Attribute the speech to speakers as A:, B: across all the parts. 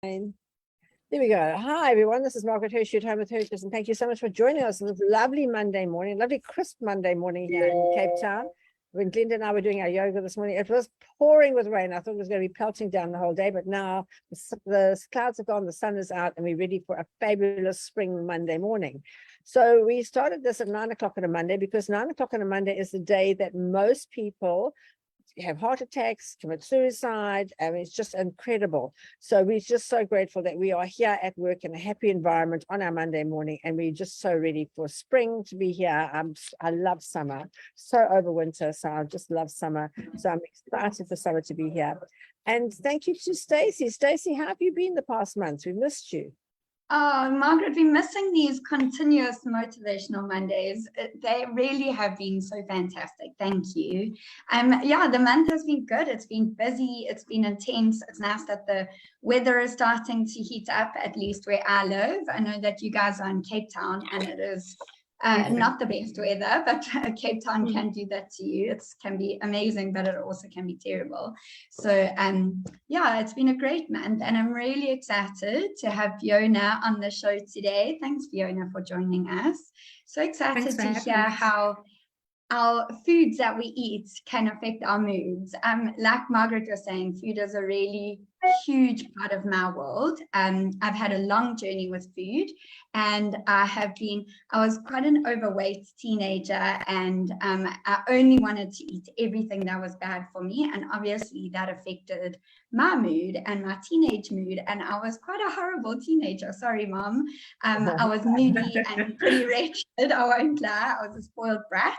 A: There we go. Hi, everyone. This is Margaret Hirsch, your Home with Hirsch, and thank you so much for joining us on this lovely Monday morning, lovely crisp Monday morning here in Cape Town. When Glenda and I were doing our yoga this morning, it was pouring with rain. I thought it was going to be pelting down the whole day, but now the clouds have gone, the sun is out, and we're ready for a fabulous spring Monday morning. So we started this at 9 o'clock on a Monday because 9 o'clock on a Monday is the day that most people have heart attacks, commit suicide. I mean, it's just incredible. So we're just so grateful that we are here at work in a happy environment on our Monday morning, and we're just so ready for spring to be here. I love summer, so over winter, so I just love summer. So I'm excited for summer to be here. And thank you to Stacey. Stacey, how have you been the past months? We missed you.
B: Oh, Margaret, we're missing these continuous motivational Mondays. They really have been so fantastic. Thank you. Yeah, the month has been good. It's been busy. It's been intense. It's nice that the weather is starting to heat up, at least where I live. I know that you guys are in Cape Town and it is not the best weather, but Cape Town can do that to you. It can be amazing, but it also can be terrible. So yeah, it's been a great month, and I'm really excited to have Fiona on the show today. Thanks, Fiona, for joining us. So excited to hear how our foods that we eat can affect our moods. Like Margaret was saying, food is a really huge part of my world. I've had a long journey with food, and I was quite an overweight teenager, and I only wanted to eat everything that was bad for me, and obviously that affected my mood and my teenage mood, and I was quite a horrible teenager. Sorry, Mom. I was moody and pretty wretched, I won't lie. I was a spoiled brat.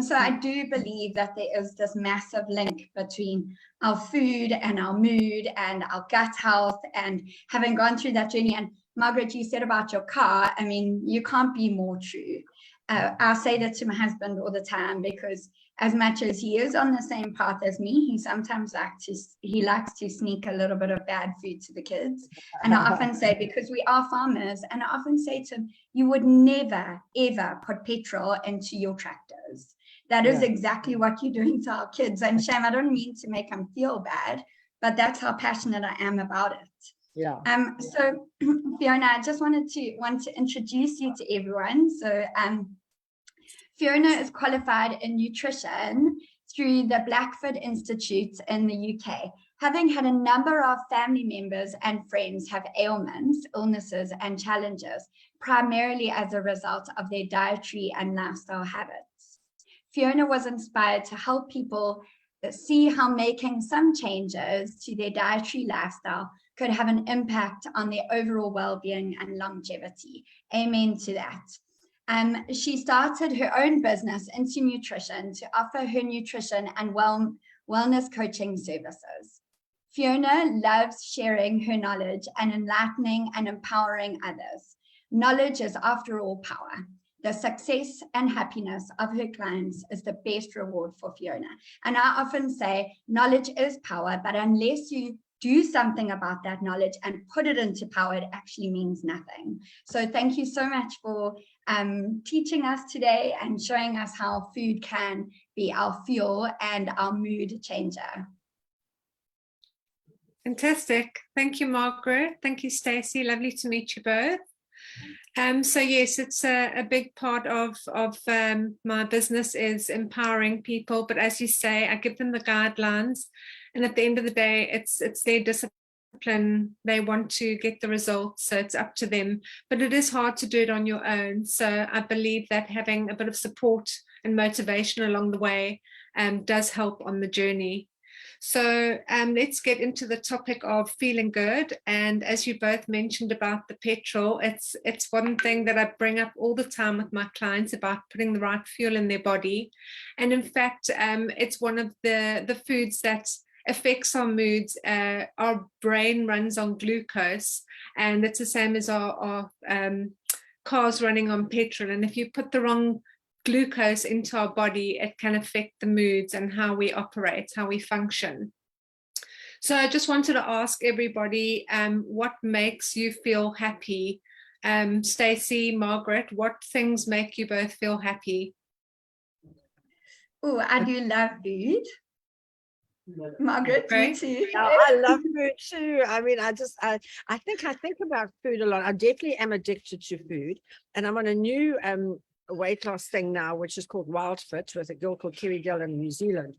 B: So I do believe that there is this massive link between our food and our mood and our gut health, and having gone through that journey. And Margaret, you said about your car, I mean, you can't be more true. I say that to my husband all the time, because as much as he is on the same path as me, he sometimes likes to sneak a little bit of bad food to the kids. And I often say, because we are farmers, and I often say to him, you would never, ever put petrol into your tractors. That is exactly what you're doing to our kids. And shame, I don't mean to make them feel bad, but that's how passionate I am about it.
A: Yeah.
B: So Fiona, I just want to introduce you to everyone. So Fiona is qualified in nutrition through the Blackford Institute in the UK, having had a number of family members and friends have ailments, illnesses, and challenges, primarily as a result of their dietary and lifestyle habits. Fiona was inspired to help people see how making some changes to their dietary lifestyle could have an impact on their overall well-being and longevity. Amen to that. She started her own business into nutrition to offer her nutrition and wellness coaching services. Fiona loves sharing her knowledge and enlightening and empowering others. Knowledge is, after all, power. The success and happiness of her clients is the best reward for Fiona. And I often say, knowledge is power, but unless you do something about that knowledge and put it into power, it actually means nothing. So thank you so much for teaching us today and showing us how food can be our fuel and our mood changer.
C: Fantastic. Thank you, Margaret. Thank you, Stacey. Lovely to meet you both. So yes, it's a big part of my business is empowering people. But as you say, I give them the guidelines, and at the end of the day, it's their discipline. They want to get the results, so it's up to them. But it is hard to do it on your own. So I believe that having a bit of support and motivation along the way does help on the journey. So let's get into the topic of feeling good. And as you both mentioned about the petrol, it's one thing that I bring up all the time with my clients about putting the right fuel in their body. And in fact, it's one of the foods that affects our moods. Our brain runs on glucose, and it's the same as our cars running on petrol. And if you put the wrong glucose into our body, it can affect the moods and how we operate, how we function. So I just wanted to ask everybody, what makes you feel happy? Stacey, Margaret, what things make you both feel happy?
B: Oh, I do love food. Margaret, you
C: Right.
B: too.
A: Yeah, I love food too. I mean, I think about food a lot. I definitely am addicted to food, and I'm on a new weight loss thing now, which is called Wild Fit, with a girl called Kerry Gill in New Zealand.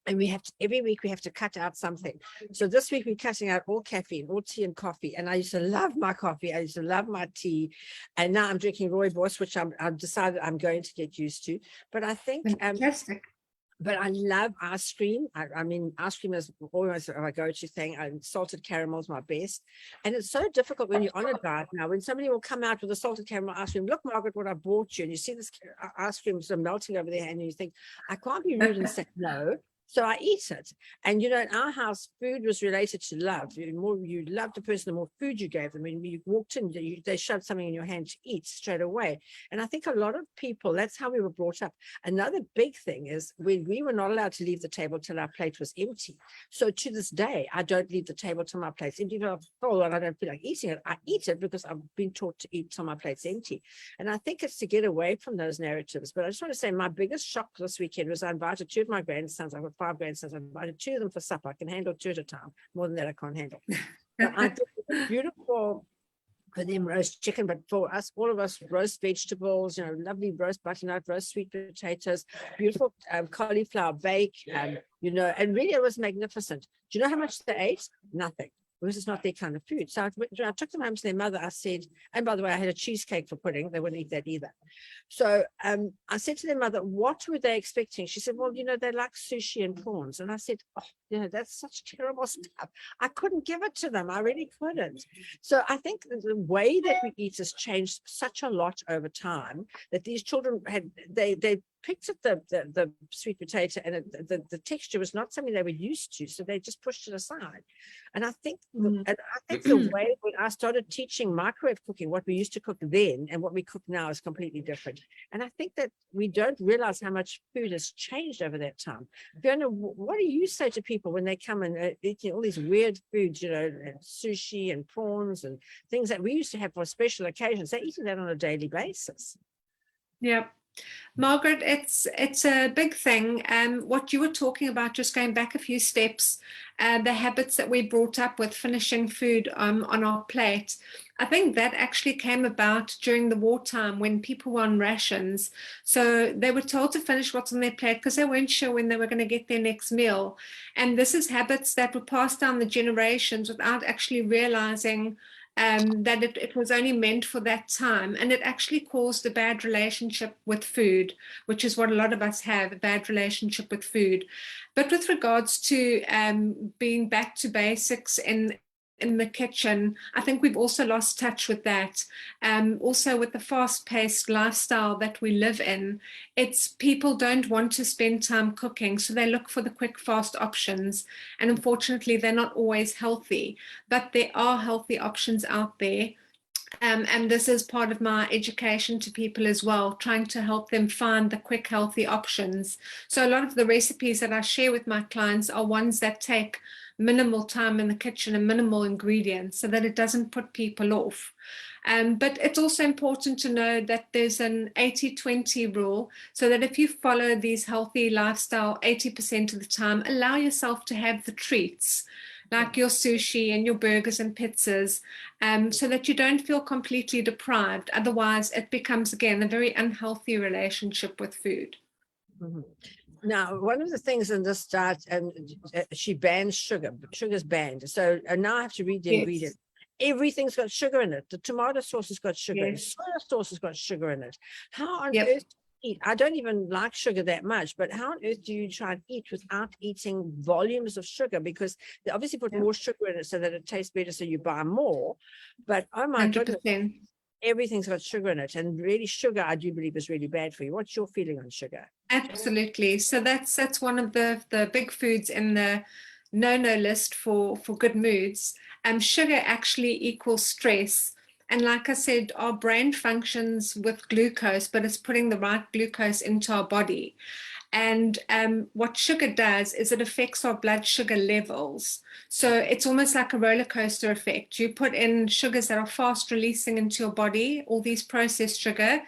A: And we have to, every week we have to cut out something. So this week we're cutting out all caffeine, all tea and coffee. And I used to love my coffee. I used to love my tea. And now I'm drinking rooibos, which I've decided I'm going to get used to. But I think
C: Fantastic.
A: but I love ice cream. I mean, ice cream is almost my go-to thing. Salted caramel is my best. And it's so difficult when you're on a diet now, when somebody will come out with a salted caramel ice cream, look, Margaret, what I bought you. And you see this ice cream sort of melting over there, and you think, I can't be rude and say no. So I eat it. And, you know, in our house, food was related to love. The more you loved a person, the more food you gave them. When you walked in, they shoved something in your hand to eat straight away. And I think a lot of people, that's how we were brought up. Another big thing is we were not allowed to leave the table till our plate was empty. So to this day, I don't leave the table till my plate's empty. If I'm full and I don't feel like eating it, I eat it because I've been taught to eat till my plate's empty. And I think it's to get away from those narratives. But I just want to say my biggest shock this weekend was I invited 2 of my grandsons. I've got 5 grandsons. I invited 2 of them for supper. I can handle 2 at a time. More than that, I can't handle. But I did a beautiful, for them, roast chicken, but for us, all of us, roast vegetables, you know, lovely roast butternut, roast sweet potatoes, beautiful cauliflower bake, you know, and really it was magnificent. Do you know how much they ate? Nothing. Because it's not their kind of food. So I took them home to their mother. I said, and by the way, I had a cheesecake for pudding. They wouldn't eat that either. So I said to their mother, what were they expecting? She said, well, you know, they like sushi and prawns. And I said, oh, you know, that's such terrible stuff. I couldn't give it to them. I really couldn't. So I think the way that we eat has changed such a lot over time that these children they picked at the sweet potato, and the texture was not something they were used to, so they just pushed it aside. And I think the way when I started teaching microwave cooking, what we used to cook then and what we cook now is completely different. And I think that we don't realize how much food has changed over that time. Fiona, what do you say to people when they come and eating all these weird foods, you know, and sushi and prawns and things that we used to have for special occasions? They're eating that on a daily basis.
C: Yeah. Margaret, it's a big thing. What you were talking about, just going back a few steps, the habits that we brought up with finishing food on our plate. I think that actually came about during the wartime when people were on rations. So they were told to finish what's on their plate because they weren't sure when they were going to get their next meal. And this is habits that were passed down the generations without actually realizing that it was only meant for that time, and it actually caused a bad relationship with food, which is what a lot of us have, a bad relationship with food. But with regards to being back to basics in the kitchen, I think we've also lost touch with that. Also with the fast-paced lifestyle that we live in, it's people don't want to spend time cooking, so they look for the quick, fast options. And unfortunately, they're not always healthy, but there are healthy options out there. And this is part of my education to people as well, trying to help them find the quick, healthy options. So a lot of the recipes that I share with my clients are ones that take minimal time in the kitchen and minimal ingredients so that it doesn't put people off. But it's also important to know that there's an 80-20 rule, so that if you follow these healthy lifestyle 80% of the time, allow yourself to have the treats like your sushi and your burgers and pizzas, so that you don't feel completely deprived. Otherwise, it becomes, again, a very unhealthy relationship with food.
A: Mm-hmm. Now, one of the things in this diet, she bans sugar. Sugar's banned. So now I have to read the ingredients. Everything's got sugar in it. The tomato sauce has got sugar in it. Soy sauce has got sugar in it. How on earth do you eat? I don't even like sugar that much, but how on earth do you try and eat without eating volumes of sugar? Because they obviously put more sugar in it so that it tastes better, so you buy more. But oh my
C: 100%.
A: goodness, everything's got sugar in it. And really, sugar, I do believe, is really bad for you. What's your feeling on sugar?
C: Absolutely. So that's one of the big foods in the no-no list for good moods. Sugar actually equals stress. And like I said, our brain functions with glucose, but it's putting the right glucose into our body. And what sugar does is it affects our blood sugar levels. So it's almost like a roller coaster effect. You put in sugars that are fast releasing into your body, all these processed sugar,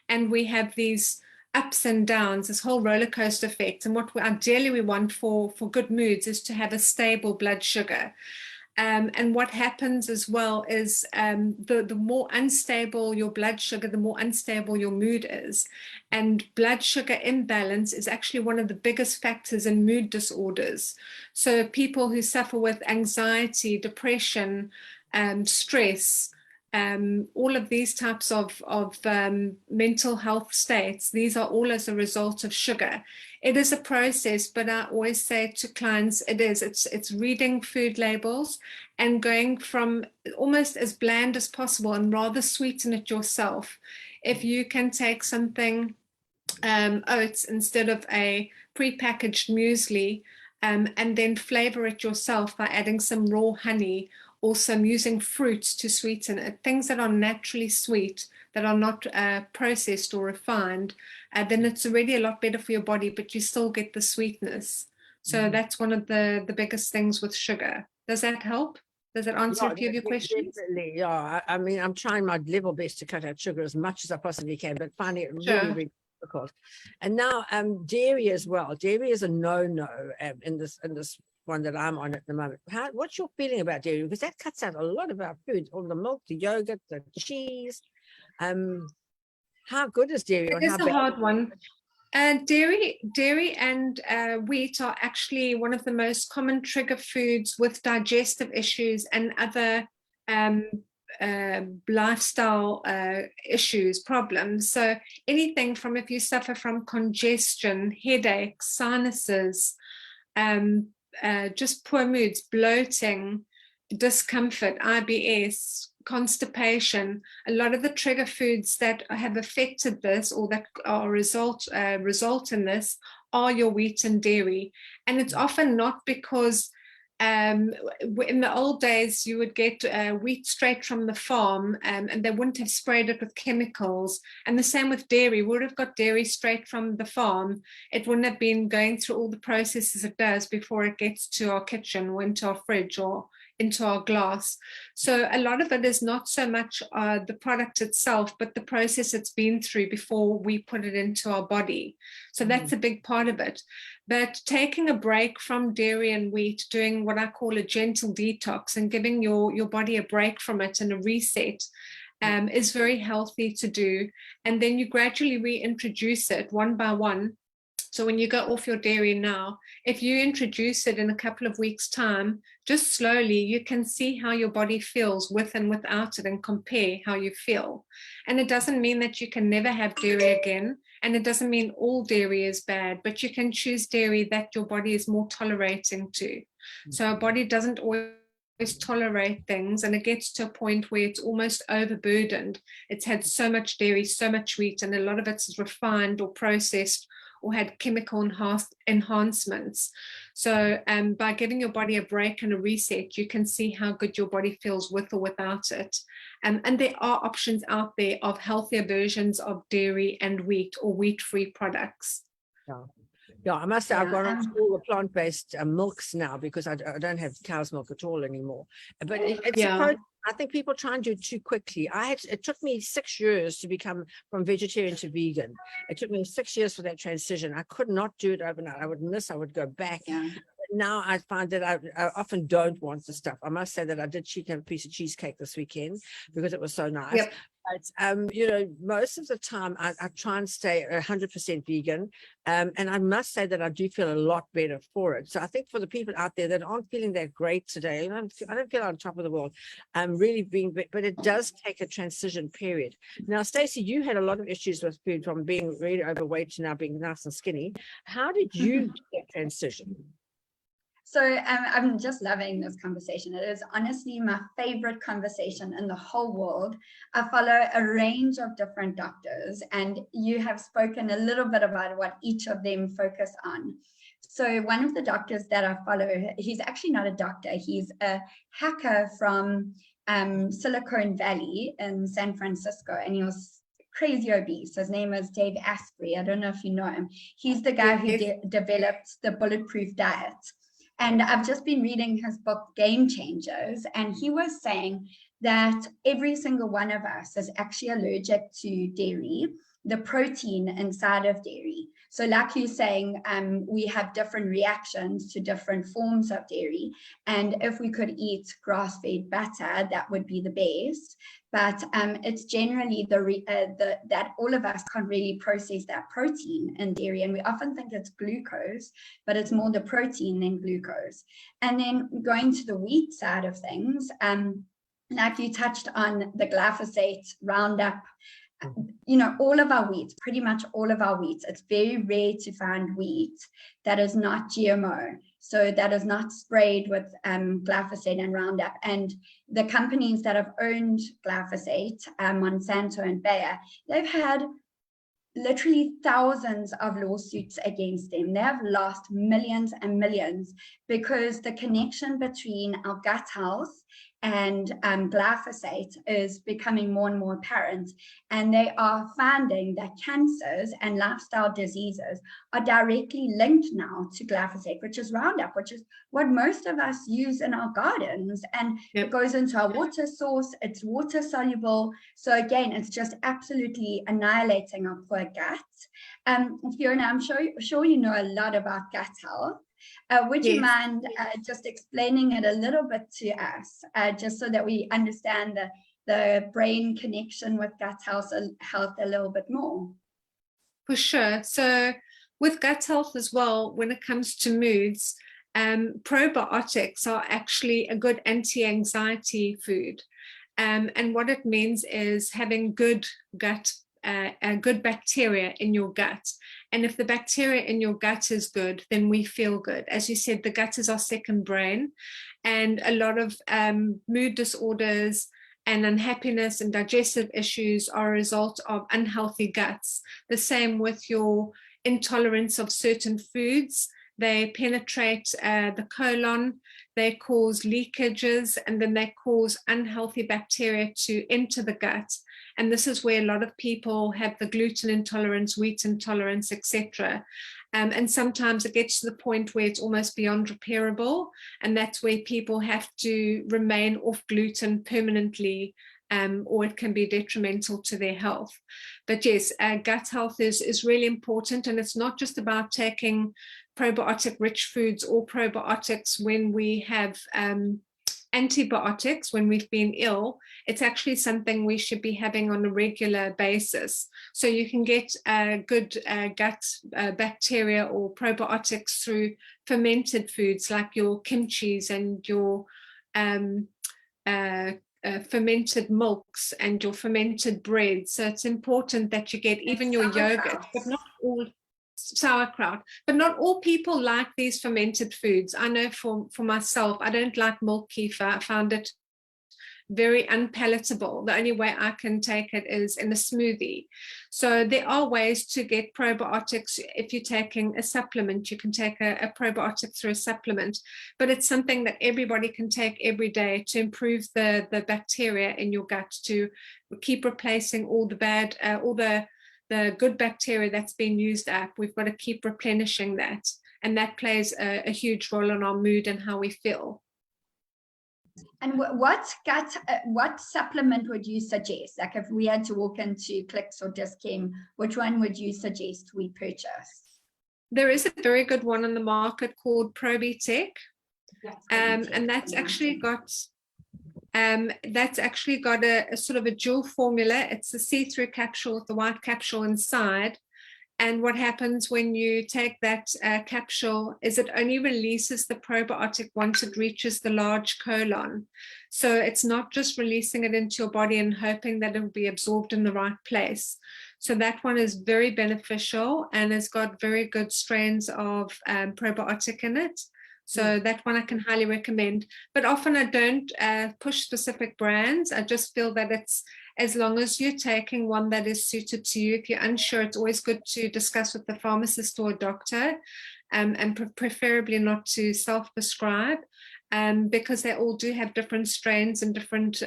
C: and we have these ups and downs, this whole roller coaster effect. And what ideally we want for good moods is to have a stable blood sugar. And what happens as well is the more unstable your blood sugar, the more unstable your mood is. And blood sugar imbalance is actually one of the biggest factors in mood disorders. So people who suffer with anxiety, depression, stress, all of these types of mental health states, these are all as a result of sugar. It is a process, but I always say to clients, it's reading food labels and going from almost as bland as possible and rather sweeten it yourself. If you can take something, oats instead of a prepackaged muesli, and then flavor it yourself by adding some raw honey or some using fruits to sweeten it, things that are naturally sweet, that are not processed or refined, then it's already a lot better for your body, but you still get the sweetness. So that's one of the biggest things with sugar. Does that help? Does that answer a few of your questions?
A: Definitely, yeah. I mean, I'm trying my level best to cut out sugar as much as I possibly can, but finding it
C: Sure.
A: really, really difficult. And now dairy as well. Dairy is a no-no in this one that I'm on at the moment. What's your feeling about dairy? Because that cuts out a lot of our food, all the milk, the yogurt, the cheese. How good is dairy?
C: It is a hard one. Dairy and wheat are actually one of the most common trigger foods with digestive issues and other lifestyle issues, problems. So anything from, if you suffer from congestion, headaches, sinuses, just poor moods, bloating, discomfort, IBS, constipation, a lot of the trigger foods that have affected this or that are result in this are your wheat and dairy. And it's often not because in the old days you would get wheat straight from the farm, and they wouldn't have sprayed it with chemicals. And the same with dairy. We would have got dairy straight from the farm. It wouldn't have been going through all the processes it does before it gets to our kitchen or into our fridge or into our glass. So a lot of it is not so much the product itself, but the process it's been through before we put it into our body. So that's a big part of it. But taking a break from dairy and wheat, doing what I call a gentle detox and giving your body a break from it and a reset is very healthy to do. And then you gradually reintroduce it one by one. So when you go off your dairy now, if you introduce it in a couple of weeks' time, just slowly, you can see how your body feels with and without it and compare how you feel. And it doesn't mean that you can never have dairy again. And it doesn't mean all dairy is bad, but you can choose dairy that your body is more tolerating to. So our body doesn't always tolerate things, and it gets to a point where it's almost overburdened. It's had so much dairy, so much wheat, and a lot of it's refined or processed or had chemical enhancements. So by giving your body a break and a reset, you can see how good your body feels with or without it. And there are options out there of healthier versions of dairy and wheat or wheat-free products.
A: Yeah, I must say I've gone on to all the plant-based milks now because I don't have cow's milk at all anymore. But it's a process. I think people try and do it too quickly. It took me 6 years to become from vegetarian to vegan. It took me 6 years for that transition. I could not do it overnight. I would go back. Yeah. Now I find that I often don't want the stuff. I must say that I did have a piece of cheesecake this weekend because it was so nice. Yep. But, you know, most of the time I try and stay 100% vegan. And I must say that I do feel a lot better for it. So I think for the people out there that aren't feeling that great today, I don't feel on top of the world, but it does take a transition period. Now, Stacey, you had a lot of issues with food from being really overweight to now being nice and skinny. How did you do that transition?
B: So I'm just loving this conversation. It is honestly my favorite conversation in the whole world. I follow a range of different doctors, and you have spoken a little bit about what each of them focus on. So one of the doctors that I follow, he's actually not a doctor. He's a hacker from Silicon Valley in San Francisco, and he was crazy obese. His name is Dave Asprey. I don't know if you know him. He's the guy who developed the bulletproof diet. And I've just been reading his book, Game Changers, and he was saying that every single one of us is actually allergic to dairy. the protein inside of dairy. So like you're saying, we have different reactions to different forms of dairy. And if we could eat grass-fed butter, that would be the best. But it's generally that all of us can't really process that protein in dairy. And we often think it's glucose, but it's more the protein than glucose. And then going to the wheat side of things, like you touched on the glyphosate, Roundup, you know, all of our wheat, pretty much all of our wheat, it's very rare to find wheat that is not GMO. So that is not sprayed with glyphosate and Roundup. And the companies that have owned glyphosate, Monsanto and Bayer, they've had literally thousands of lawsuits against them. They have lost millions and millions because the connection between our gut health and glyphosate is becoming more and more apparent. And they are finding that cancers and lifestyle diseases are directly linked now to glyphosate, which is Roundup, which is what most of us use in our gardens. And it goes into our water source, it's water soluble. So again, it's just absolutely annihilating our poor gut. Fiona, I'm sure you know a lot about gut health. Would you mind just explaining it a little bit to us, just so that we understand the brain connection with gut health a little bit more?
C: For sure. So with gut health as well, when it comes to moods, probiotics are actually a good anti-anxiety food. And what it means is having good good bacteria in your gut. And if the bacteria in your gut is good, then we feel good. As you said, the gut is our second brain, and a lot of mood disorders and unhappiness and digestive issues are a result of unhealthy guts. The same with your intolerance of certain foods. They penetrate the colon, they cause leakages, and then they cause unhealthy bacteria to enter the gut. And this is where a lot of people have the gluten intolerance, wheat intolerance, etc. And sometimes it gets to the point where it's almost beyond repairable. And that's where people have to remain off gluten permanently, or it can be detrimental to their health. But yes, gut health is really important. And it's not just about taking probiotic rich foods or probiotics when we have antibiotics when we've been ill. It's actually something we should be having on a regular basis. So you can get good gut bacteria or probiotics through fermented foods like your kimchis and your fermented milks and your fermented bread. So it's important that you get even your yogurt, but not all sauerkraut, but not all people like these fermented foods. I know for myself, I don't like milk kefir. I found it very unpalatable. The only way I can take it is in a smoothie. So there are ways to get probiotics. If you're taking a supplement, you can take a probiotic through a supplement, but it's something that everybody can take every day to improve the bacteria in your gut, to keep replacing all the bad, all the good bacteria that's been used up. We've got to keep replenishing that. And that plays a huge role in our mood and how we feel.
B: And what supplement would you suggest? Like if we had to walk into Clicks or Dis-Chem, which one would you suggest we purchase?
C: There is a very good one on the market called Probitech. And that's actually got a sort of a dual formula. It's a see-through capsule with the white capsule inside. And what happens when you take that capsule is it only releases the probiotic once it reaches the large colon. So it's not just releasing it into your body and hoping that it will be absorbed in the right place. So that one is very beneficial and has got very good strains of probiotic in it. So that one I can highly recommend. But often I don't push specific brands. I just feel that it's, as long as you're taking one that is suited to you. If you're unsure, it's always good to discuss with the pharmacist or a doctor, and preferably not to self-prescribe, because they all do have different strains and different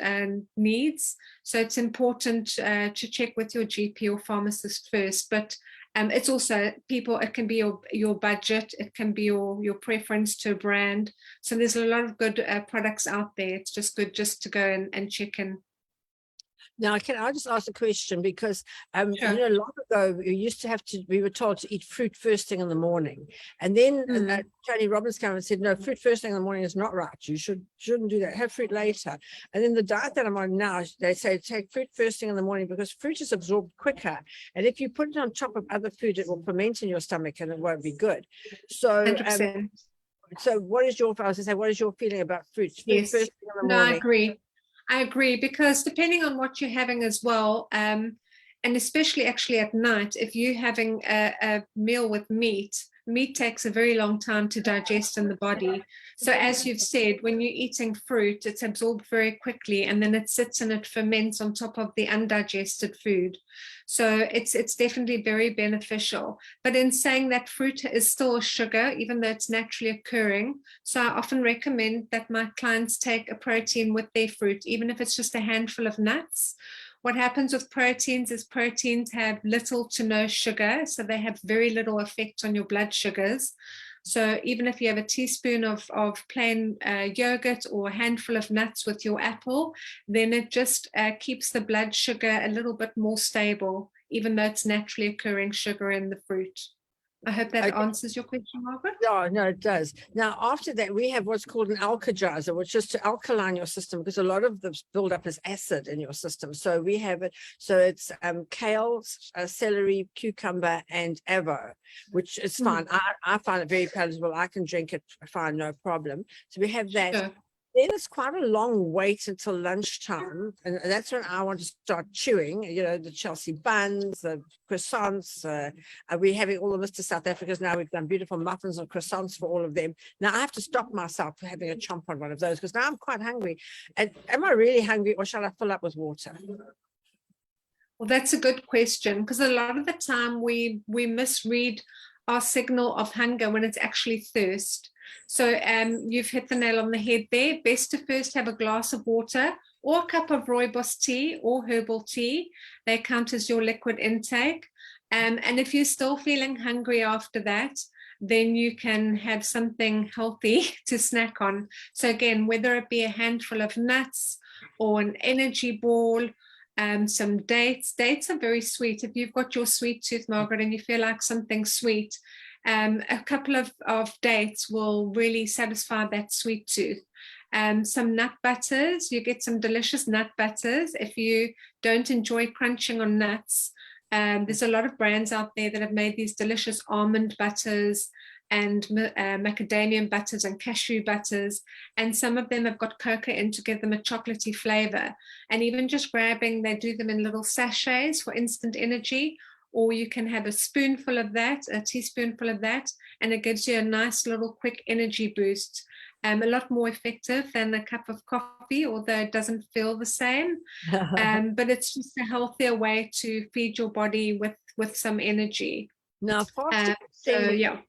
C: needs. So it's important to check with your GP or pharmacist first. But it's also it can be your budget, it can be your preference to a brand. So there's a lot of good products out there. It's just good just to go and check in.
A: Now, can I just ask a question? Because,
C: Sure.
A: long ago, we were told to eat fruit first thing in the morning. And then Tony Robbins came and said, no, fruit first thing in the morning is not right. You shouldn't do that. Have fruit later. And then the diet that I'm on now, they say take fruit first thing in the morning because fruit is absorbed quicker. And if you put it on top of other food, it will ferment in your stomach and it won't be good. So,
C: 100%.
A: so what is your, I was going to say, what is your feeling about fruit? Fruit
C: Yes.
A: first thing in the
C: No, I
A: morning.
C: agree. I agree, because depending on what you're having as well, and especially actually at night, if you're having a meal with meat takes a very long time to digest in the body. So as you've said, when you're eating fruit, it's absorbed very quickly and then it sits and it ferments on top of the undigested food. So it's definitely very beneficial. But in saying that, fruit is still a sugar, even though it's naturally occurring. So I often recommend that my clients take a protein with their fruit, even if it's just a handful of nuts. What happens with proteins is proteins have little to no sugar, so they have very little effect on your blood sugars. So even if you have a teaspoon of plain yogurt or a handful of nuts with your apple, then it just keeps the blood sugar a little bit more stable, even though it's naturally occurring sugar in the fruit. I hope that answers your question, Margaret.
A: No, it does. Now, after that, we have what's called an alkalizer, which is to alkaline your system because a lot of the buildup is acid in your system. So we have it. So it's kale, celery, cucumber, and avo, which is fine. I find it very palatable. I can drink it fine, no problem. So we have that.
C: Sure.
A: Then it's quite a long wait until lunchtime. And that's when I want to start chewing, the Chelsea buns, the croissants. We're having all of this to South Africa now. We've done beautiful muffins and croissants for all of them. Now I have to stop myself from having a chomp on one of those because now I'm quite hungry. And am I really hungry or shall I fill up with water?
C: Well, that's a good question, because a lot of the time we misread our signal of hunger when it's actually thirst. So you've hit the nail on the head there. Best to first have a glass of water or a cup of rooibos tea or herbal tea. They count as your liquid intake. And if you're still feeling hungry after that, then you can have something healthy to snack on. So again, whether it be a handful of nuts or an energy ball, some dates. Dates are very sweet. If you've got your sweet tooth, Margaret, and you feel like something sweet, a couple of dates will really satisfy that sweet tooth. Some nut butters, you get some delicious nut butters. If you don't enjoy crunching on nuts, there's a lot of brands out there that have made these delicious almond butters and macadamia butters and cashew butters, and some of them have got cocoa in to give them a chocolatey flavor. And even just grabbing, they do them in little sachets for instant energy, or you can have a spoonful of that, a teaspoonful of that, and it gives you a nice little quick energy boost. A lot more effective than a cup of coffee, although it doesn't feel the same. But it's just a healthier way to feed your body with some energy.
A: Now, fasting.
C: So yeah.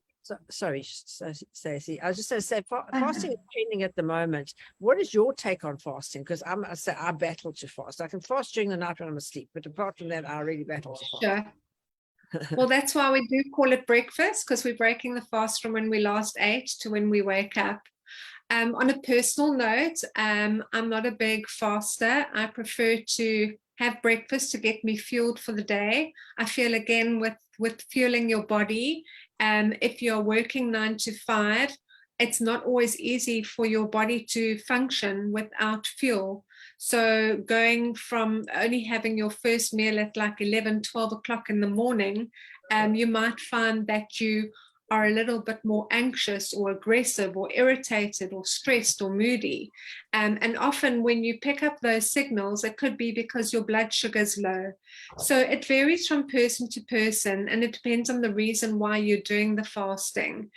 A: Sorry, Stacey. I was just going to say, fasting is trending at the moment. What is your take on fasting? Because I battle to fast. I can fast during the night when I'm asleep, but apart from that, I really battle to fast.
C: Sure. Well, that's why we do call it breakfast, because we're breaking the fast from when we last ate to when we wake up. On a personal note, I'm not a big faster. I prefer to have breakfast to get me fueled for the day. I feel, again, with fueling your body, if you're working 9 to 5, it's not always easy for your body to function without fuel. So going from only having your first meal at like 11, 12 o'clock in the morning, you might find that you are a little bit more anxious or aggressive or irritated or stressed or moody. And often when you pick up those signals, it could be because your blood sugar is low. So it varies from person to person, and it depends on the reason why you're doing the fasting.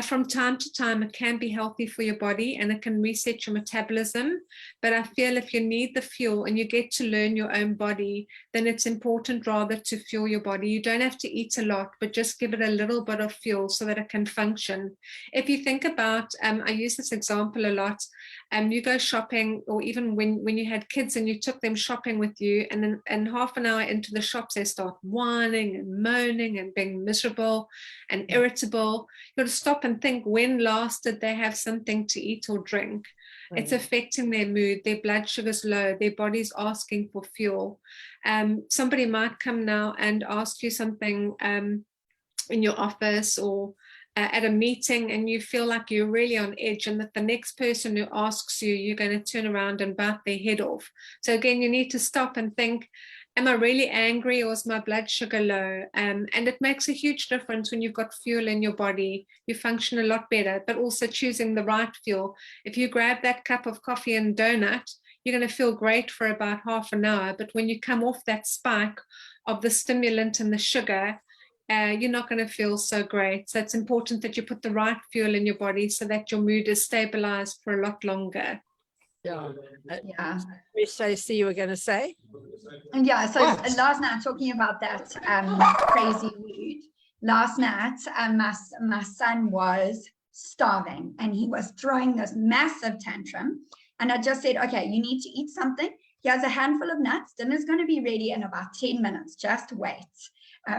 C: From time to time, it can be healthy for your body and it can reset your metabolism. But I feel if you need the fuel and you get to learn your own body, then it's important rather to fuel your body. You don't have to eat a lot, but just give it a little bit of fuel so that it can function. If you think about, I use this example a lot, you go shopping, or even when you had kids and you took them shopping with you, and then half an hour into the shops, they start whining and moaning and being miserable and irritable. You've got to stop and think, when last did they have something to eat or drink? It's affecting their mood, their blood sugar's low, their body's asking for fuel. Somebody might come now and ask you something in your office or at a meeting, and you feel like you're really on edge, and that the next person who asks you, you're going to turn around and bite their head off. So again, you need to stop and think, am I really angry, or is my blood sugar low? And it makes a huge difference when you've got fuel in your body. You function a lot better, but also choosing the right fuel. If you grab that cup of coffee and donut, you're going to feel great for about half an hour. But when you come off that spike of the stimulant and the sugar, you're not going to feel so great. So it's important that you put the right fuel in your body so that your mood is stabilized for a lot longer.
A: Yeah.
B: Yeah.
A: Stacey, you were going to say?
B: Yeah, so
A: What?
B: last night, talking about that crazy mood, last night my son was starving and he was throwing this massive tantrum, and I just said, okay, you need to eat something. Here's a handful of nuts. Dinner's going to be ready in about 10 minutes. Just wait.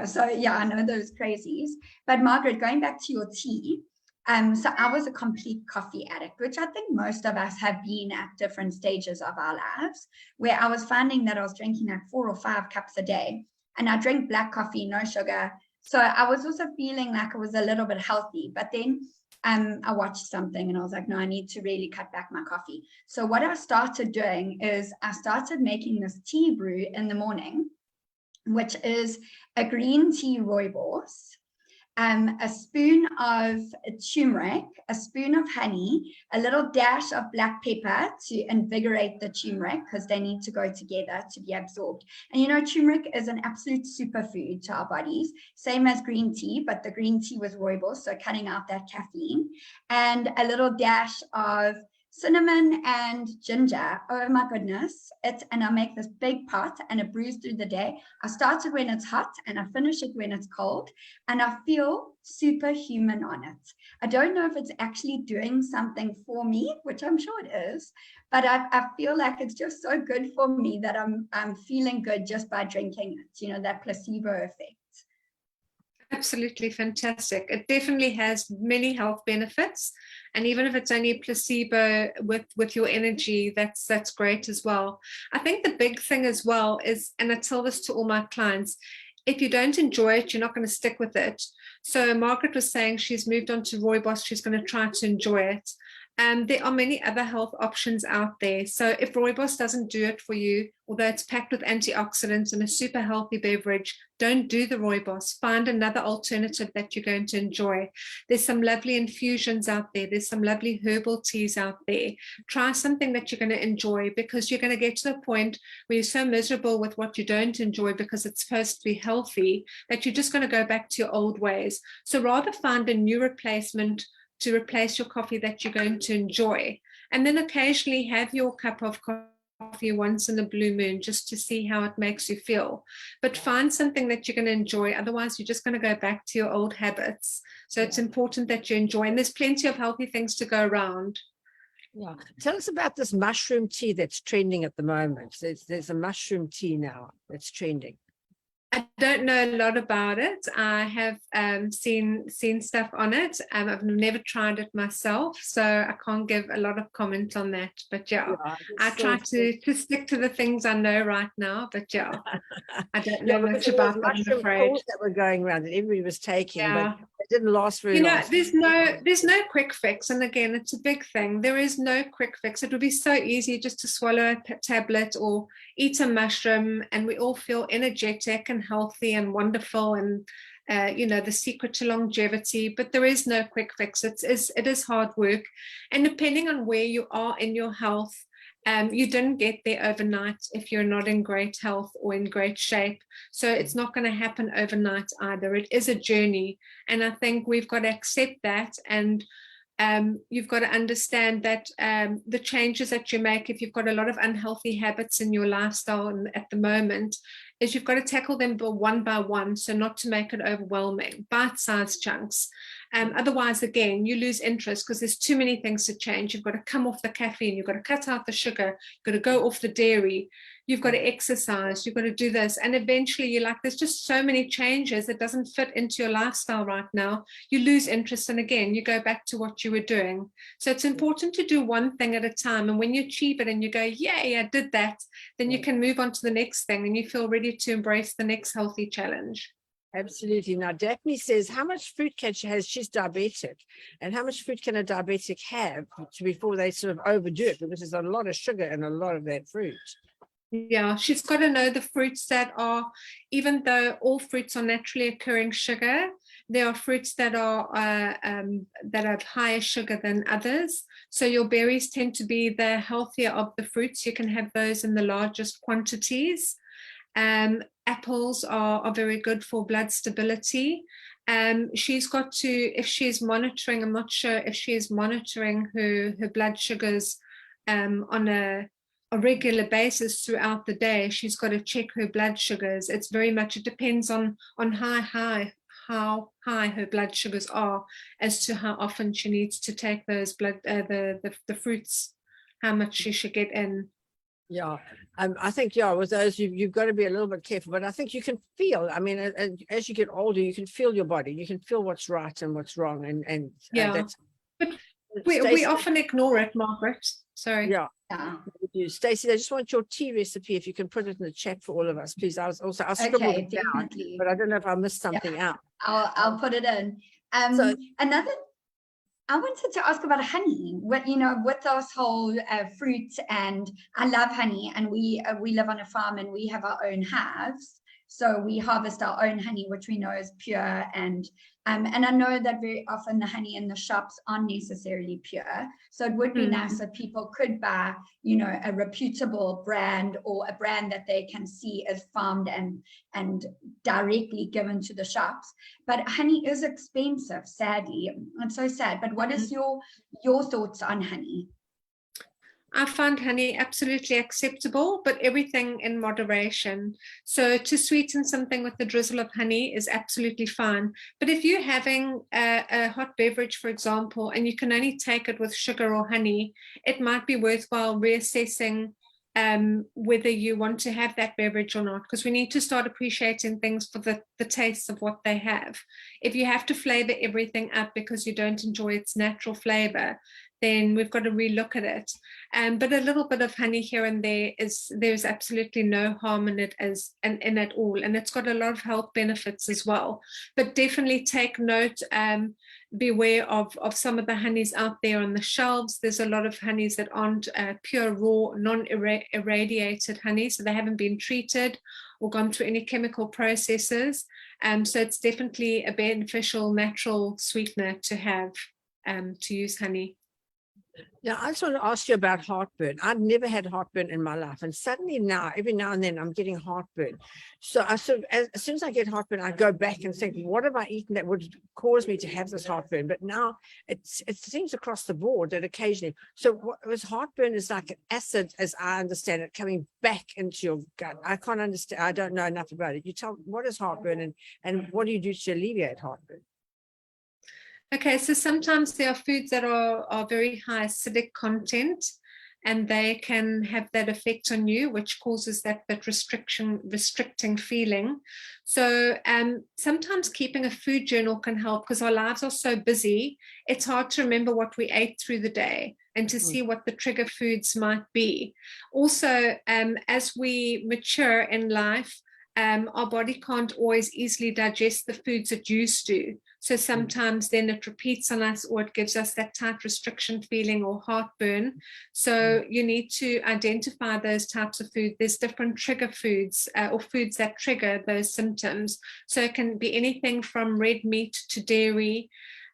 B: So yeah, I know those crazies. But Margaret, going back to your tea, so I was a complete coffee addict, which I think most of us have been at different stages of our lives, where I was finding that I was drinking like 4 or 5 cups a day, and I drink black coffee, no sugar. So I was also feeling like I was a little bit healthy, but then I watched something and I was like, no, I need to really cut back my coffee. So what I started doing is I started making this tea brew in the morning, which is a green tea rooibos, a spoon of turmeric, a spoon of honey, a little dash of black pepper to invigorate the turmeric, because they need to go together to be absorbed. And you know, turmeric is an absolute superfood to our bodies, same as green tea, but the green tea was rooibos, so cutting out that caffeine, and a little dash of cinnamon and ginger. Oh my goodness. And I make this big pot and it brews through the day. I start it when it's hot and I finish it when it's cold, and I feel superhuman on it. I don't know if it's actually doing something for me, which I'm sure it is, but I feel like it's just so good for me that I'm feeling good just by drinking it, you know, that placebo effect.
C: Absolutely fantastic. It definitely has many health benefits. And even if it's only placebo with your energy, that's great as well. I think the big thing as well is, and I tell this to all my clients, if you don't enjoy it, you're not going to stick with it. So Margaret was saying she's moved on to rooibos. She's going to try to enjoy it. There are many other health options out there. So if rooibos doesn't do it for you, although it's packed with antioxidants and a super healthy beverage, don't do the rooibos. Find another alternative that you're going to enjoy. There's some lovely infusions out there. There's some lovely herbal teas out there. Try something that you're going to enjoy, because you're going to get to the point where you're so miserable with what you don't enjoy because it's supposed to be healthy that you're just going to go back to your old ways. So rather find a new replacement to replace your coffee that you're going to enjoy. And then occasionally have your cup of coffee once in a blue moon, just to see how it makes you feel. But find something that you're going to enjoy. Otherwise, you're just going to go back to your old habits. So it's important that you enjoy. And there's plenty of healthy things to go around.
A: Yeah. Tell us about this mushroom tea that's trending at the moment. There's a mushroom tea now that's trending.
C: I don't know a lot about it. I have seen stuff on it. I've never tried it myself, so I can't give a lot of comment on that. But yeah, I try to stick to the things I know right now. But yeah, I don't know much about them, I'm afraid.
A: That were going around and everybody was taking,
C: yeah.
A: but it didn't last very long.
C: There's no quick fix, and again, it's a big thing. There is no quick fix. It would be so easy just to swallow a tablet or eat a mushroom, and we all feel energetic and healthy and wonderful, and the secret to longevity. But there is no quick fix. It is hard work, and depending on where you are in your health, you didn't get there overnight if you're not in great health or in great shape. So it's not going to happen overnight either. It is a journey, and I think we've got to accept that, and you've got to understand that the changes that you make, if you've got a lot of unhealthy habits in your lifestyle at the moment, is you've got to tackle them one by one, so not to make it overwhelming, bite-sized chunks. Otherwise, again, you lose interest because there's too many things to change. You've got to come off the caffeine, you've got to cut out the sugar, you've got to go off the dairy, you've got to exercise, you've got to do this. And eventually you're like, there's just so many changes. It doesn't fit into your lifestyle right now. You lose interest. And again, you go back to what you were doing. So it's important to do one thing at a time. And when you achieve it and you go, yay, I did that, then you can move on to the next thing and you feel ready to embrace the next healthy challenge.
A: Absolutely. Now, Daphne says, how much fruit can she have? She's diabetic. And how much fruit can a diabetic have before they sort of overdo it? Because there's a lot of sugar in a lot of that fruit.
C: Yeah, she's got to know the fruits that are, even though all fruits are naturally occurring sugar, there are fruits that are that have higher sugar than others. So your berries tend to be the healthier of the fruits. You can have those in the largest quantities. Apples are very good for blood stability. She's got to, if she's monitoring, I'm not sure if she is monitoring her blood sugars on a regular basis throughout the day. She's got to check her blood sugars. It's very much, it depends on how high her blood sugars are as to how often she needs to take those the fruits, how much she should get in.
A: Yeah, I think, yeah, with those, you've got to be a little bit careful, but I think you can feel, I mean, as you get older, you can feel your body, you can feel what's right and what's wrong. And
C: yeah,
A: that's,
C: but we often ignore it, Margaret. Sorry.
A: Yeah. Stacey, I just want your tea recipe, if you can put it in the chat for all of us, please. I'll scribble
B: Okay,
A: it down,
B: definitely.
A: but I don't know if I missed something out.
B: I'll put it in.
A: So-
B: I wanted to ask about honey. What, you know, with this whole fruit, and I love honey, and we live on a farm and we have our own hives. So we harvest our own honey, which we know is pure. And I know that very often the honey in the shops aren't necessarily pure. So it would be nice if people could buy, you know, a reputable brand, or a brand that they can see is farmed and directly given to the shops. But honey is expensive, sadly. It's so sad. But what is your thoughts on honey?
C: I find honey absolutely acceptable, but everything in moderation. So to sweeten something with a drizzle of honey is absolutely fine. But if you're having a hot beverage, for example, and you can only take it with sugar or honey, it might be worthwhile reassessing whether you want to have that beverage or not, because we need to start appreciating things for the taste of what they have. If you have to flavor everything up because you don't enjoy its natural flavor, then we've got to relook at it. But a little bit of honey here and there's absolutely no harm in it in at all. And it's got a lot of health benefits as well. But definitely take note, beware of some of the honeys out there on the shelves. There's a lot of honeys that aren't pure, raw, non-irradiated honey. So they haven't been treated or gone through any chemical processes. So it's definitely a beneficial natural sweetener to have, to use honey.
A: Now, I just want to ask you about heartburn. I've never had heartburn in my life. And suddenly now, every now and then, I'm getting heartburn. So I sort of, as soon as I get heartburn, I go back and think, what have I eaten that would cause me to have this heartburn? But now it seems across the board that occasionally. So what was heartburn is like an acid, as I understand it, coming back into your gut. I can't understand. I don't know enough about it. You tell me, what is heartburn and what do you do to alleviate heartburn?
C: Okay, so sometimes there are foods that are very high acidic content, and they can have that effect on you, which causes that restricting feeling. So sometimes keeping a food journal can help, because our lives are so busy. It's hard to remember what we ate through the day and to see what the trigger foods might be. Also, as we mature in life, our body can't always easily digest the foods it used to. So sometimes then it repeats on us, or it gives us that tight restriction feeling or heartburn. So you need to identify those types of food. There's different trigger foods or foods that trigger those symptoms. So it can be anything from red meat to dairy.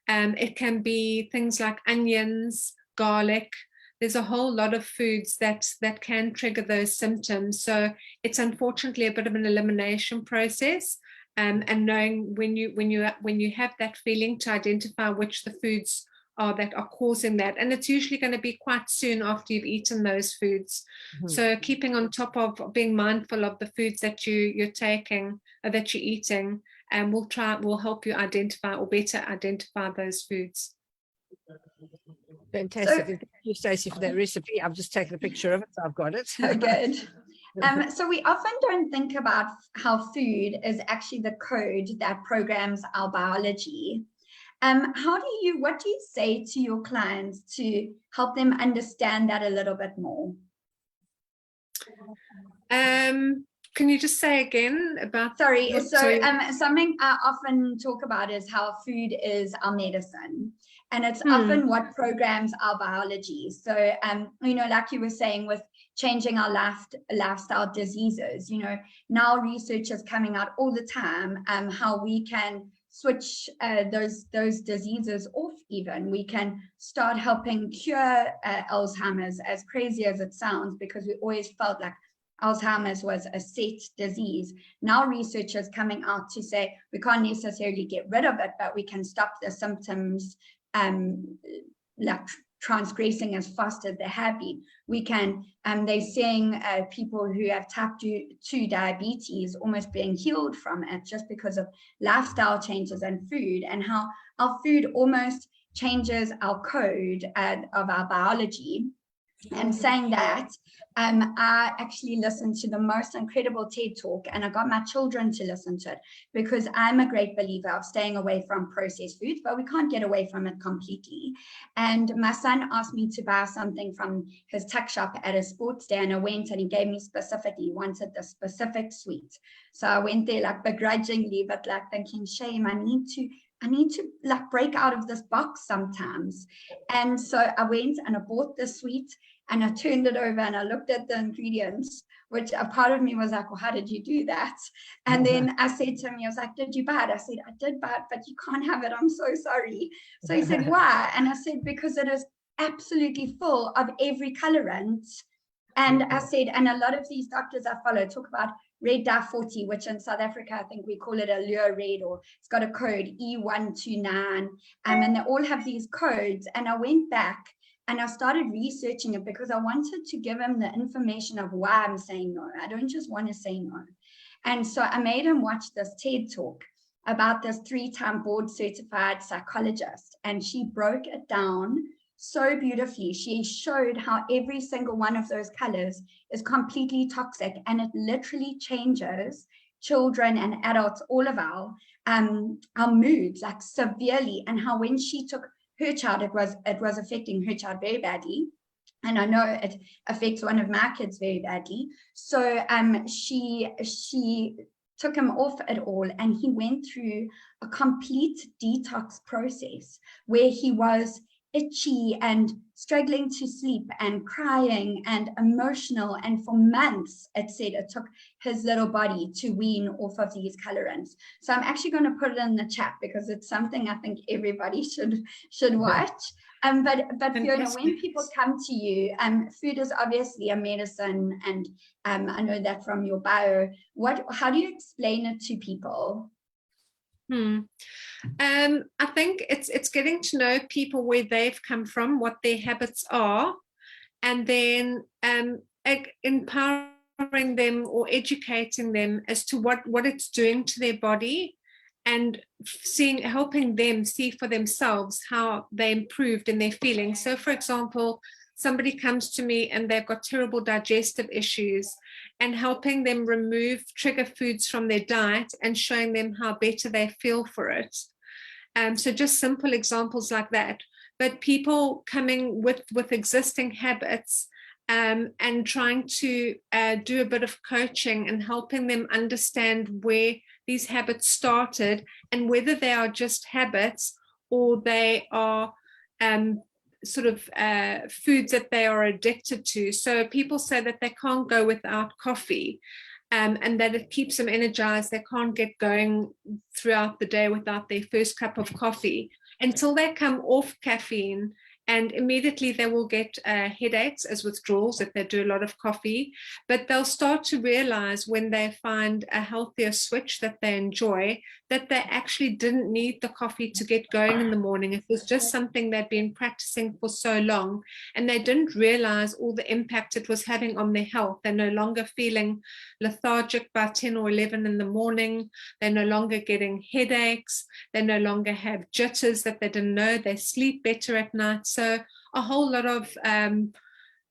C: It can be things like onions, garlic. There's a whole lot of foods that can trigger those symptoms. So it's unfortunately a bit of an elimination process. And knowing when you have that feeling, to identify which the foods are that are causing that. And it's usually going to be quite soon after you've eaten those foods. So keeping on top of being mindful of the foods that you're taking, that you're eating, and will help you identify or better identify those foods.
A: Fantastic. Thank you, Stacey, for that recipe. I've just taken a picture of it, so I've got it.
B: Oh, good. So we often don't think about how food is actually the code that programs our biology. What do you say to your clients to help them understand that a little bit more?
C: Can you just say again about?
B: Sorry. Something I often talk about is how food is our medicine, and it's often what programs our biology. So, like you were saying with changing our lifestyle diseases, now research is coming out all the time, how we can switch those diseases off. Even we can start helping cure Alzheimer's, as crazy as it sounds, because we always felt like Alzheimer's was a set disease. Now research is coming out to say we can't necessarily get rid of it, but we can stop the symptoms like transgressing as fast as they have been. We can, they're seeing people who have type 2 diabetes almost being healed from it just because of lifestyle changes and food, and how our food almost changes our code of our biology. And saying that, I actually listened to the most incredible TED Talk, and I got my children to listen to it, because I'm a great believer of staying away from processed foods, but we can't get away from it completely. And my son asked me to buy something from his tuck shop at a sports day, and I went, and he gave me specifically, he wanted the specific sweet. So I went there like begrudgingly, but like thinking, shame, I need to like break out of this box sometimes. And so I went and I bought the sweet, and I turned it over and I looked at the ingredients, which a part of me was like, well, how did you do that? And then I said to him, I was like, did you buy it? I said, I did buy it, but you can't have it. I'm so sorry. So he said, why? And I said, because it is absolutely full of every colorant. And I said, and a lot of these doctors I follow talk about red dye 40, which in South Africa, I think we call it allure red, or it's got a code E129. And they all have these codes. And I went back and I started researching it, because I wanted to give him the information of why I'm saying no. I don't just want to say no. And so I made him watch this TED Talk about this 3-time board certified psychologist. And she broke it down so beautifully. She showed how every single one of those colors is completely toxic, and it literally changes children and adults, all of our moods, like severely, and how when she took her child, it was affecting her child very badly. And I know it affects one of my kids very badly. So she took him off it all, and he went through a complete detox process where he was itchy and struggling to sleep and crying and emotional, and for months it said it took his little body to wean off of these colorants. So I'm actually going to put it in the chat, because it's something I think everybody should watch. But Fiona, when people come to you, food is obviously a medicine, and I know that from your bio. How do you explain it to people?
C: I think it's getting to know people, where they've come from, what their habits are, and then empowering them or educating them as to what it's doing to their body, and helping them see for themselves how they improved in their feelings. So, for example, somebody comes to me and they've got terrible digestive issues, and helping them remove trigger foods from their diet and showing them how better they feel for it. So just simple examples like that. But people coming with existing habits, and trying to do a bit of coaching and helping them understand where these habits started, and whether they are just habits or they are foods that they are addicted to. So people say that they can't go without coffee, and that it keeps them energized. They can't get going throughout the day without their first cup of coffee. Until they come off caffeine and immediately they will get headaches as withdrawals if they do a lot of coffee. But they'll start to realize when they find a healthier switch that they enjoy, that they actually didn't need the coffee to get going in the morning. It was just something they'd been practicing for so long, and they didn't realize all the impact it was having on their health. They're no longer feeling lethargic by 10 or 11 in the morning. They're no longer getting headaches. They no longer have jitters that they didn't know. They sleep better at night. So a whole lot of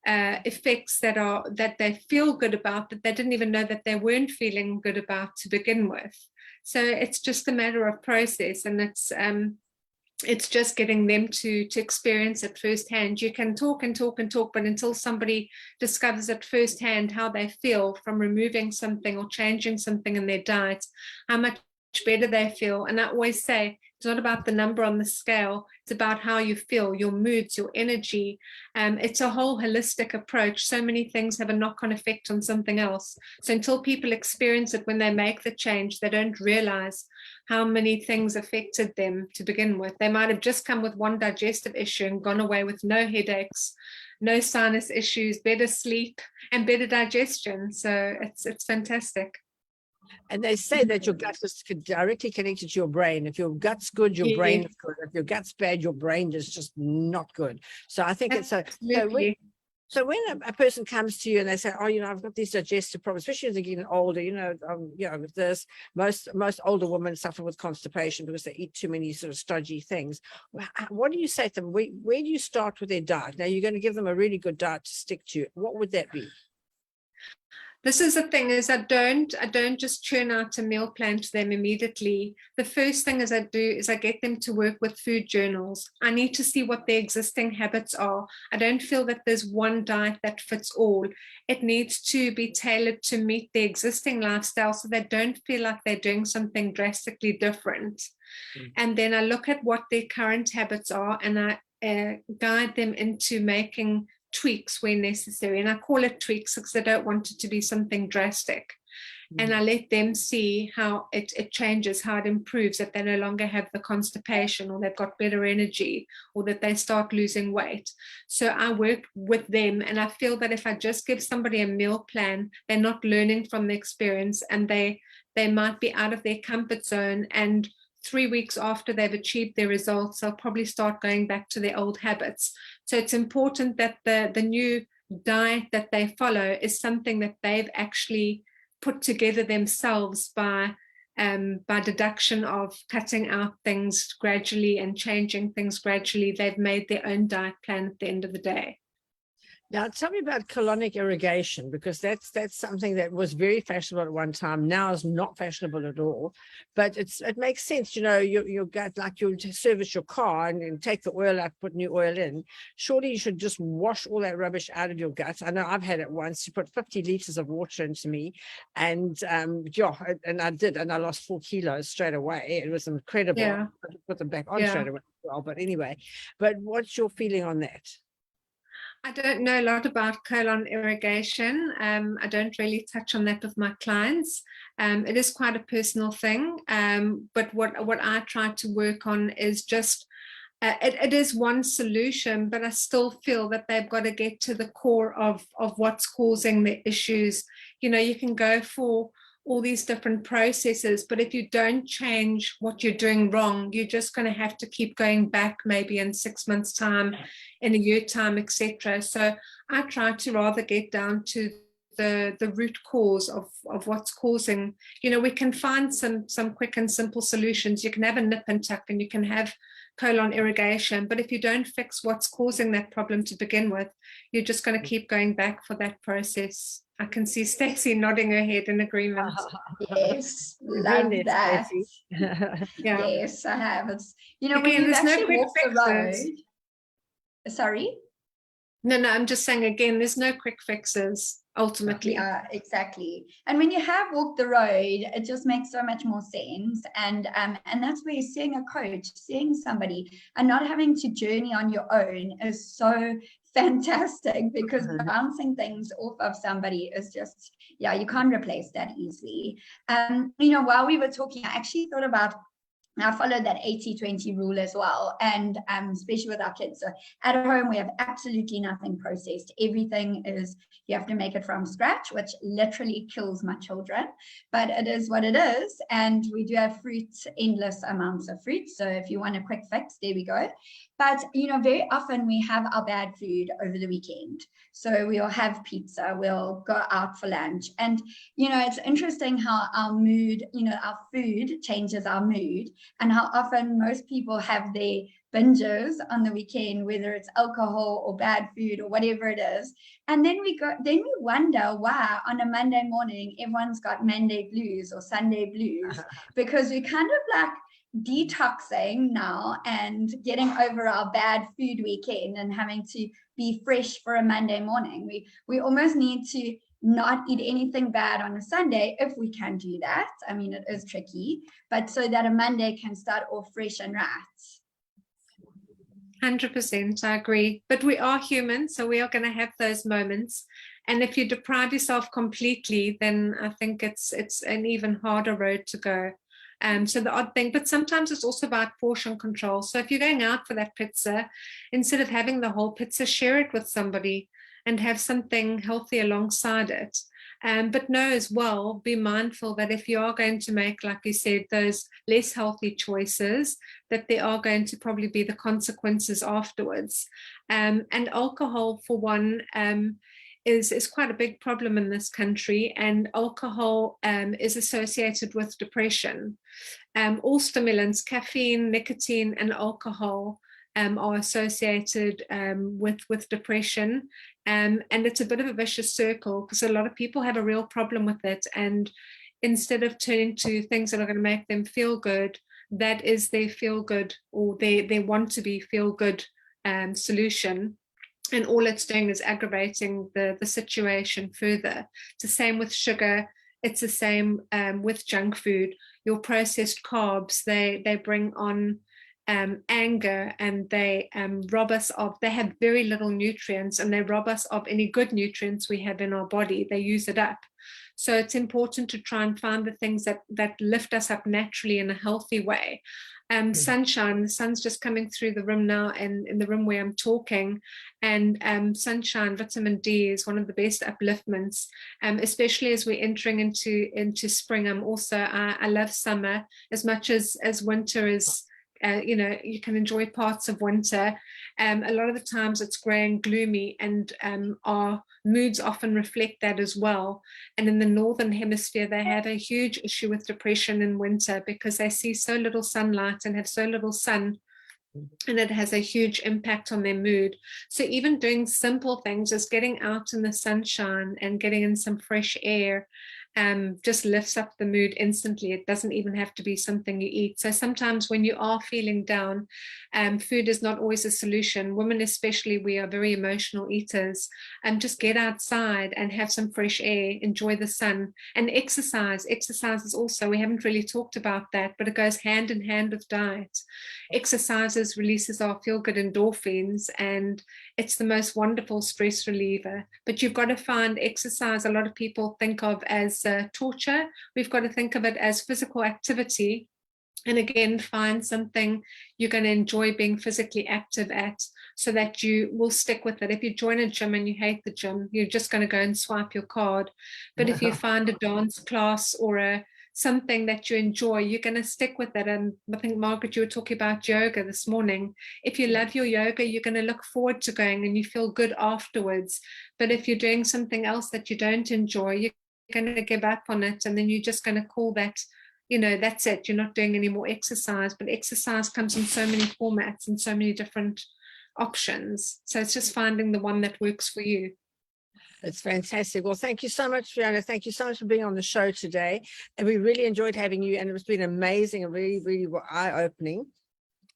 C: effects that they feel good about, that they didn't even know that they weren't feeling good about to begin with. So it's just a matter of process, and it's just getting them to experience it firsthand. You can talk and talk and talk, but until somebody discovers it firsthand how they feel from removing something or changing something in their diet, how much better they feel. And I always say, it's not about the number on the scale, it's about how you feel, your moods, your energy. It's a whole holistic approach. So many things have a knock-on effect on something else. So until people experience it when they make the change, they don't realize how many things affected them to begin with. They might have just come with one digestive issue and gone away with no headaches, no sinus issues, better sleep, and better digestion. So it's fantastic.
A: And they say that your gut is directly connected to your brain. If your gut's good, your brain is good. If your gut's bad, your brain is just not good. So I think it's so when a person comes to you and they say, oh, I've got these digestive problems, especially as they're getting older, with this, most older women suffer with constipation because they eat too many sort of stodgy things. What do you say to them? Where do you start with their diet? Now you're going to give them a really good diet to stick to. What would that be?
C: This is the thing, is I don't just churn out a meal plan to them immediately. The first thing I do is I get them to work with food journals. I need to see what their existing habits are. I don't feel that there's one diet that fits all. It needs to be tailored to meet their existing lifestyle so they don't feel like they're doing something drastically different. And then I look at what their current habits are, and I guide them into making tweaks where necessary. And I call it tweaks because I don't want it to be something drastic. And I let them see how it changes, how it improves, that they no longer have the constipation, or they've got better energy, or that they start losing weight. So I work with them, and I feel that if I just give somebody a meal plan, they're not learning from the experience, and they might be out of their comfort zone, and 3 weeks after they've achieved their results, they'll probably start going back to their old habits. So it's important that the new diet that they follow is something that they've actually put together themselves by deduction of cutting out things gradually and changing things gradually. They've made their own diet plan at the end of the day.
A: Now, tell me about colonic irrigation, because that's something that was very fashionable at one time. Now is not fashionable at all, but it makes sense. Your gut, like you service your car and take the oil out, put new oil in. Surely you should just wash all that rubbish out of your gut. I know I've had it once. You put 50 liters of water into me, and and I did, and I lost 4 kilos straight away. It was incredible.
C: Yeah.
A: I put them back on straight away as well. But anyway, what's your feeling on that?
C: I don't know a lot about colon irrigation. I don't really touch on that with my clients. It is quite a personal thing. But what I try to work on is just, it is one solution, but I still feel that they've got to get to the core of what's causing the issues. You can go for all these different processes, but if you don't change what you're doing wrong, you're just going to have to keep going back maybe in 6 months' time, in a year time, etc. So I try to rather get down to the root cause of what's causing. We can find some quick and simple solutions. You can have a nip and tuck, and you can have colon irrigation, but if you don't fix what's causing that problem to begin with, you're just going to keep going back for that process. I can see Stacey nodding her head in agreement.
B: Yes, love that. Yes, I have. It's
C: Again,
B: when you've actually
C: walked
B: the road. Sorry?
C: No, I'm just saying, again, there's no quick fixes ultimately.
B: Yeah, exactly. And when you have walked the road, it just makes so much more sense. And that's where seeing a coach, seeing somebody, and not having to journey on your own is so fantastic, because bouncing things off of somebody is just, you can't replace that easily. While we were talking, I actually thought about I follow that 80-20 rule as well, and especially with our kids. So at home, we have absolutely nothing processed. Everything is, you have to make it from scratch, which literally kills my children, but it is what it is. And we do have fruit, endless amounts of fruit. So if you want a quick fix, there we go. But, you know, very often we have our bad food over the weekend. So we'll have pizza, we'll go out for lunch. And, you know, it's interesting how our mood, you know, our food changes our mood, and how often most people have their binges on the weekend, whether it's alcohol or bad food or whatever it is. And then we wonder why on a Monday morning, everyone's got Monday blues or Sunday blues, because we kind of like detoxing now and getting over our bad food weekend and having to be fresh for a Monday morning. We almost need to not eat anything bad on a Sunday, if we can do that. I mean, it is tricky, but so that a Monday can start off fresh and right.
C: 100%, I agree. But we are human, so we are going to have those moments. And if you deprive yourself completely, then I think it's an even harder road to go. So the odd thing, but sometimes it's also about portion control. So if you're going out for that pizza, instead of having the whole pizza, share it with somebody and have something healthy alongside it. But know as well, be mindful that if you are going to make, like you said, those less healthy choices, that there are going to probably be the consequences afterwards. And alcohol, for one, is quite a big problem in this country, and alcohol is associated with depression. All stimulants, caffeine, nicotine, and alcohol are associated with depression. And it's a bit of a vicious circle, because a lot of people have a real problem with it. And instead of turning to things that are going to make them feel good, that is their feel good, or they want to be feel good solution. And all it's doing is aggravating the situation further. It's the same with sugar. It's the same with junk food. Your processed carbs, they bring on anger, and they rob us of, they have very little nutrients, and they rob us of any good nutrients we have in our body. They use it up. So it's important to try and find the things that lift us up naturally in a healthy way. Sunshine, the sun's just coming through the room now, and in the room where I'm talking, and sunshine, vitamin D is one of the best upliftments, especially as we're entering into spring. I love summer as much as winter is. You know, you can enjoy parts of winter. A lot of the times it's grey and gloomy, and our moods often reflect that as well. And in the northern hemisphere, they have a huge issue with depression in winter, because they see so little sunlight and have so little sun, and it has a huge impact on their mood. So even doing simple things, just getting out in the sunshine and getting in some fresh air, just lifts up the mood instantly. It doesn't even have to be something you eat. So sometimes when you are feeling down, food is not always a solution. Women especially, we are very emotional eaters. Just get outside and have some fresh air, enjoy the sun, and exercise. Exercise is also, we haven't really talked about that, but it goes hand in hand with diet. Exercises releases our feel-good endorphins, and it's the most wonderful stress reliever. But you've got to find exercise, a lot of people think of as torture. We've got to think of it as physical activity. And again, find something you're going to enjoy being physically active at, so that you will stick with it. If you join a gym and you hate the gym, you're just going to go and swipe your card. But if you find a dance class or something that you enjoy, you're going to stick with it. And I think, Margaret, you were talking about yoga this morning. If you love your yoga, you're going to look forward to going, and you feel good afterwards. But if you're doing something else that you don't enjoy, you're going to give up on it, and then you're just going to call that, you know, that's it. You're not doing any more exercise. But exercise comes in so many formats and so many different options. So it's just finding the one that works for you.
A: It's fantastic. Well, thank you so much, Fiona. Thank you so much for being on the show today. And we really enjoyed having you, and it's been amazing and really, really eye-opening.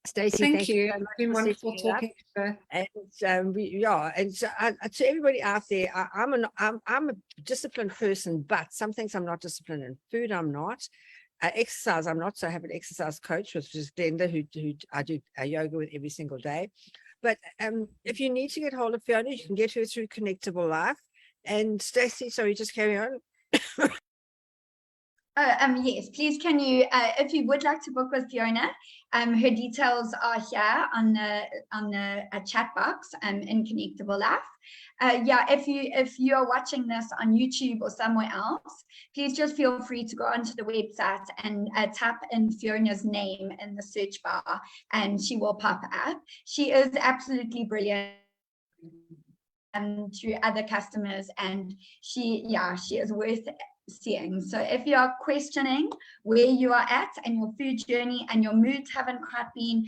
A: Stacey,
C: thank you.
A: so much.
C: It's been wonderful talking to her.
A: And to everybody out there, I'm a disciplined person, but some things I'm not disciplined in. Food, I'm not. Exercise, I'm not. So I have an exercise coach, which is Glenda, who I do yoga with every single day. But if you need to get hold of Fiona, you can get her through Connectable Life. And Stacey, sorry, just carry on.
B: Yes, please can you, if you would like to book with Fiona, her details are here on the chat box in Connectable Life. Yeah, if you are watching this on YouTube or somewhere else, please just feel free to go onto the website and type in Fiona's name in the search bar, and she will pop up. She is absolutely brilliant to other customers, and she is worth seeing. So if you are questioning where you are at and your food journey and your moods haven't quite been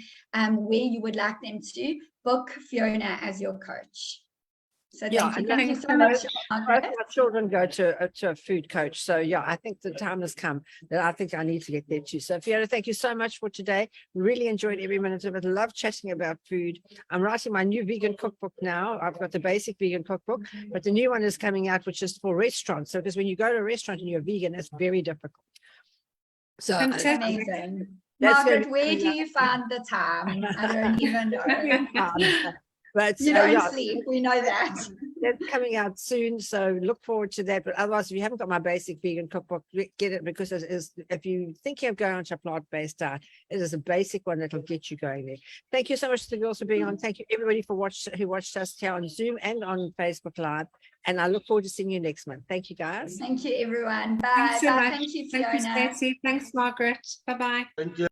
B: where you would like them to, book Fiona as your coach. So thank you so much, Margaret.
A: Both my children go to a food coach. So yeah, I think the time has come that I think I need to get there too. So Fiona, thank you so much for today. Really enjoyed every minute of it. Love chatting about food. I'm writing my new vegan cookbook now. I've got the basic vegan cookbook, but the new one is coming out, which is for restaurants. So because when you go to a restaurant and you're vegan, it's very difficult. So
B: amazing. Margaret, where do you find the time? I don't even know.
A: But
B: you don't sleep, we know that.
A: That's coming out soon, so look forward to that. But otherwise, if you haven't got my basic vegan cookbook, get it, because it is, if you think you're going on to a plant-based diet, it is a basic one that'll get you going there. Thank you so much to the girls for being on. Thank you everybody for who watched us here on Zoom and on Facebook Live. And I look forward to seeing you next month. Thank you, guys.
B: Thank you, everyone. Bye.
C: Thanks so much.
B: Thank you, Fiona.
C: Thank you, Stacey. Thanks, Margaret. Bye-bye.
D: Thank you.